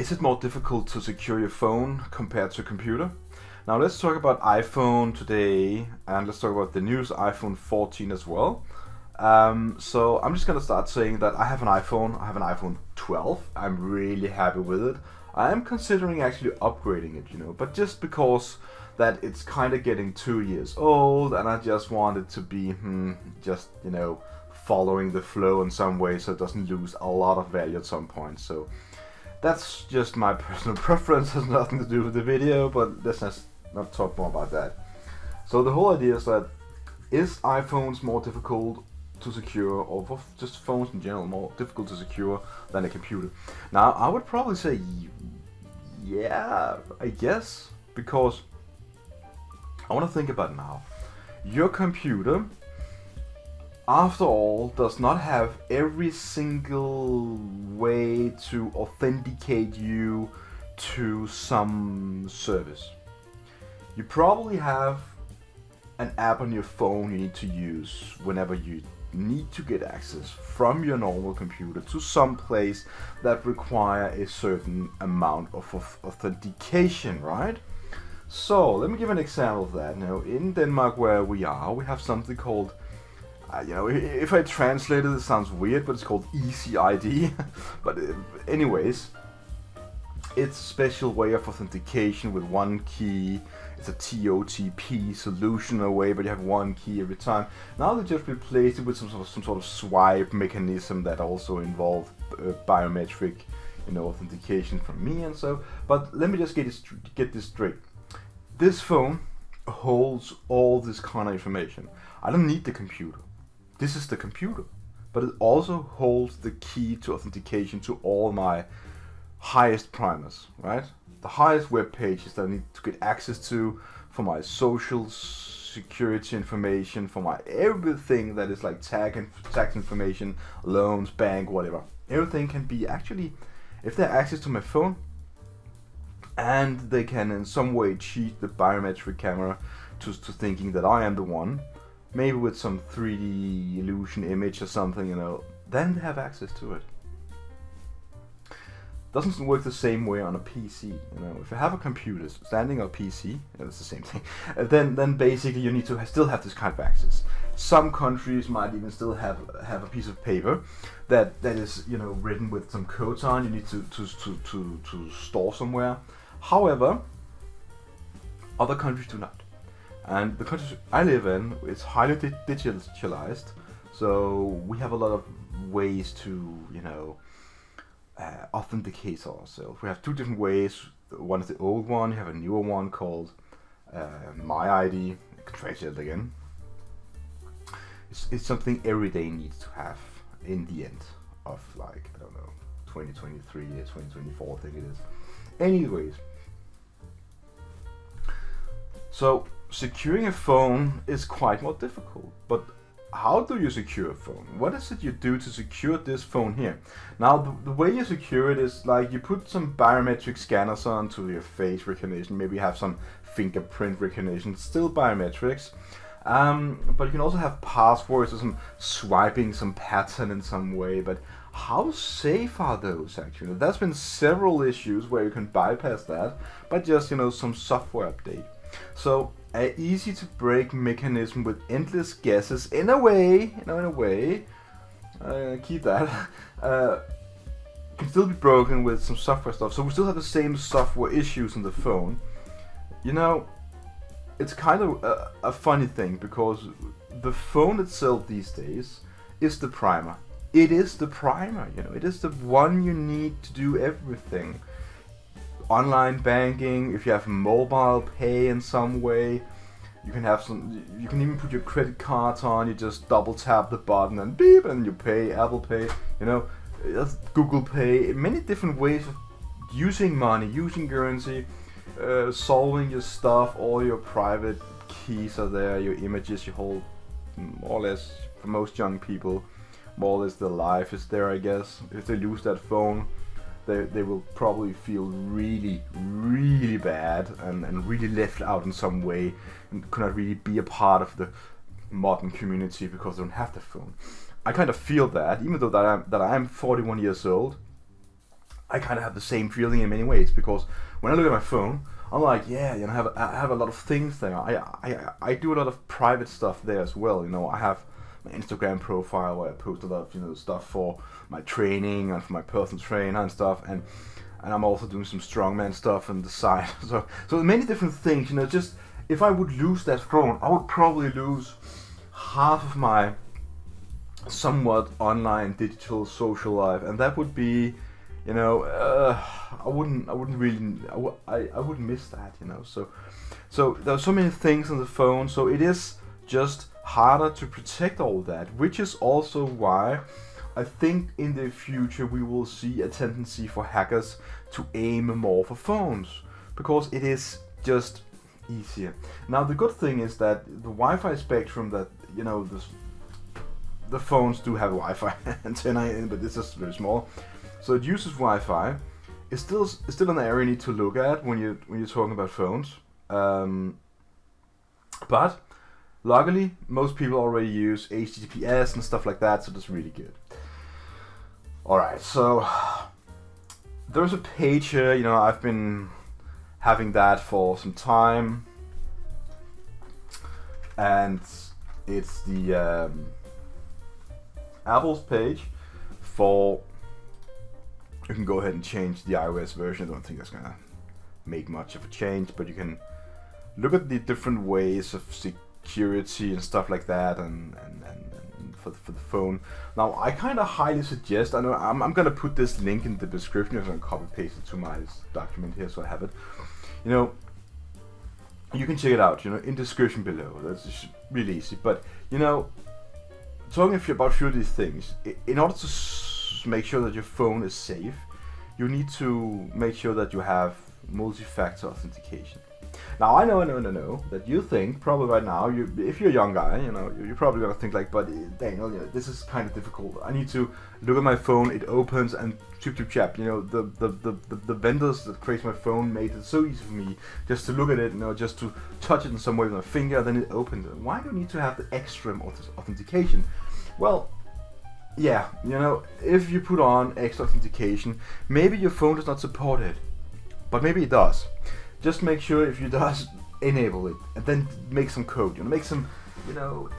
Is it more difficult to secure your phone compared to a computer? Now let's talk about iPhone today, and let's talk about the newest iPhone 14 as well. So I'm just gonna start saying that I have an iPhone. I have an iPhone 12. I'm really happy with it. I am considering actually upgrading it, but just because that it's kind of getting 2 years old, and I just want it to be just following the flow in some way, so it doesn't lose a lot of value at some point. So that's just my personal preference, has nothing to do with the video, but let's not talk more about that. So the whole idea is that, is iPhones more difficult to secure, or for just phones in general, more difficult to secure than a computer? Now I would probably say yeah, I guess, because I want to think about it now. Your computer, after all, does not have every single way to authenticate you to some service. You probably have an app on your phone you need to use whenever you need to get access from your normal computer to some place that require a certain amount of authentication, right? So let me give an example of that. Now in Denmark, where we are, we have something called if I translate it sounds weird, but it's called Easy ID. But anyways, it's a special way of authentication with one key. It's a TOTP solution in a way, but you have one key every time. Now they just replaced it with some sort of swipe mechanism that also involved biometric, authentication from me and so. But let me just get this straight. This phone holds all this kind of information. I don't need the computer. This is the computer, but it also holds the key to authentication to all my highest primers, right? The highest web pages that I need to get access to for my social security information, for my everything that is like tax information, loans, bank, whatever. Everything can be actually, if they have access to my phone, and they can in some way cheat the biometric camera to thinking that I am the one, maybe with some 3D illusion image or something, then they have access to it. Doesn't work the same way on a PC. If you have a computer standing on a PC, it's the same thing. Then basically you need to still have this kind of access. Some countries might even still have a piece of paper that is written with some codes on. You need to store somewhere. However, other countries do not. And the country I live in is highly digitalized, so we have a lot of ways to, authenticate ourselves. We have two different ways. One is the old one. You have a newer one called My ID. I can translate it again. It's something every day needs to have in the end of 2023 or 2024, I think it is. Anyways, so securing a phone is quite more difficult, but how do you secure a phone? What is it you do to secure this phone here? Now, the way you secure it is like you put some biometric scanners onto your face recognition, maybe you have some fingerprint recognition, still biometrics, but you can also have passwords or some swiping, some pattern in some way, but how safe are those actually? There's been several issues where you can bypass that by just, some software update. So an easy to break mechanism with endless guesses in a way, keep that, can still be broken with some software stuff. So we still have the same software issues on the phone. It's kind of a funny thing, because the phone itself these days is the primer. It is the primer, it is the one you need to do everything. Online banking, if you have mobile pay in some way, you can even put your credit cards on, you just double tap the button and beep and you pay, Apple Pay, Google Pay, many different ways of using money, using currency, solving your stuff, all your private keys are there, your images you hold, more or less, for most young people, more or less their life is there, I guess. If they lose that phone, they will probably feel really, really bad and really left out in some way and could not really be a part of the modern community because they don't have the phone. I kind of feel that, even though that I am 41 years old, I kind of have the same feeling in many ways, because when I look at my phone, I'm like, yeah, you know, I have a lot of things there. I do a lot of private stuff there as well. You know, I have my Instagram profile where I post a lot of, you know, stuff for my training and for my personal trainer and stuff, and I'm also doing some strongman stuff on the side. So many different things. You know, just if I would lose that phone, I would probably lose half of my somewhat online digital social life, and that would be, you know, I wouldn't really, I wouldn't miss that, you know. So there are so many things on the phone, so it is just harder to protect all that, which is also why I think in the future we will see a tendency for hackers to aim more for phones, because it is just easier. Now the good thing is that the Wi-Fi spectrum that, you know, the phones do have a Wi-Fi antenna in, but it's just very small, so it uses Wi-Fi. It's still an area you need to look at when you're talking about phones. But luckily, most people already use HTTPS and stuff like that, so that's really good. Alright, so there's a page here, you know, I've been having that for some time, and it's the Apple's page for, you can go ahead and change the iOS version. I don't think that's gonna make much of a change, but you can look at the different ways of security and stuff like that, and for the phone. Now, I kind of highly suggest, I know I'm gonna put this link in the description. I'm gonna copy paste it to my document here so I have it. You know, you can check it out, you know, in the description below. That's just really easy. But, you know, talking about a few of these things, in order to make sure that your phone is safe, you need to make sure that you have multi-factor authentication. Now I know that you think probably right now, if you're a young guy, you know, you're probably gonna think like, but Daniel, you know, this is kind of difficult. I need to look at my phone, it opens, and chip. You know, the vendors that create my phone made it so easy for me just to look at it, you know, just to touch it in some way with my finger, then it opens. Why do you need to have the extra authentication? Well, yeah, you know, if you put on extra authentication, maybe your phone does not support it, but maybe it does. Just make sure if it does, enable it, and then make some code, you know, make some, you know,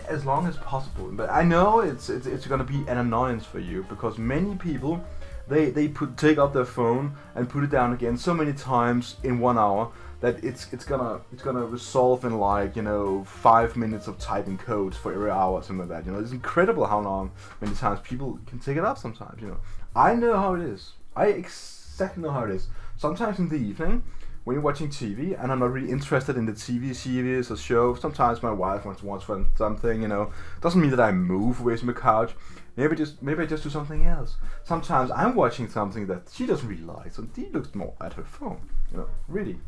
as long as possible. But I know it's gonna be an annoyance for you, because many people, they take up their phone and put it down again so many times in 1 hour that it's gonna resolve in, like, you know, 5 minutes of typing codes for every hour or something like that. You know, it's incredible how long many times people can take it up sometimes. You know, I know how it is. I exactly know how it is. Sometimes in the evening, when you're watching TV and I'm not really interested in the TV series or show, sometimes my wife wants to watch something, you know. Doesn't mean that I move away from the couch. Maybe I just do something else. Sometimes I'm watching something that she doesn't really like, so she looks more at her phone, you know, really.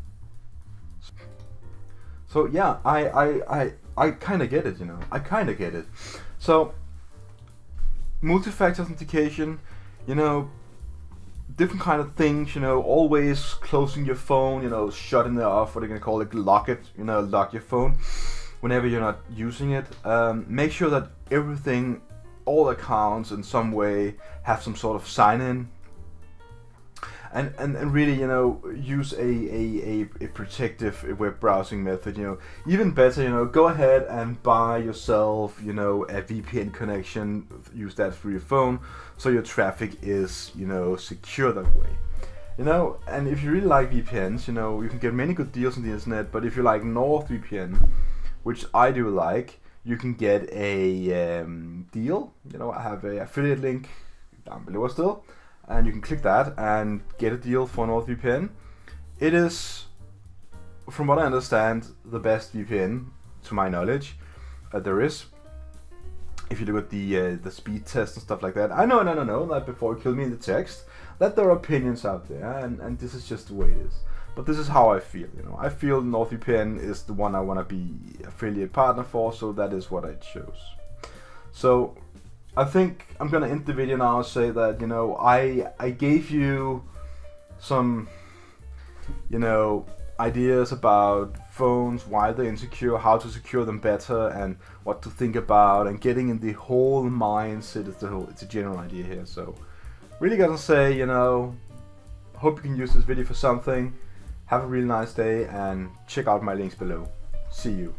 So yeah, I kind of get it, you know. I kind of get it. So multi-factor authentication, you know, different kind of things, you know, always closing your phone, you know, shutting it off, what are you gonna call it, lock it, you know, lock your phone whenever you're not using it. Make sure that everything, all accounts in some way have some sort of sign-in, and really, you know, use a protective web browsing method. You know, even better, you know, go ahead and buy yourself, you know, a VPN connection, use that through your phone, so your traffic is, you know, secure that way. You know, and if you really like VPNs, you know, you can get many good deals on the internet, but if you like NordVPN, which I do like, you can get a deal. You know, I have a affiliate link down below still, and you can click that and get a deal for NordVPN. It is, from what I understand, the best VPN, to my knowledge, there is. If you look at the speed test and stuff like that, I know that before you kill me in the text, that there are opinions out there, and this is just the way it is. But this is how I feel, you know. I feel NordVPN is the one I want to be affiliate partner for, so that is what I chose. So I think I'm gonna end the video now and say that, you know, I gave you some, you know, ideas about phones, why they're insecure, how to secure them better, and what to think about, and getting in the whole mindset. It's a general idea here. So really gotta say, you know, Hope you can use this video for something. Have a really nice day and check out my links below. See you.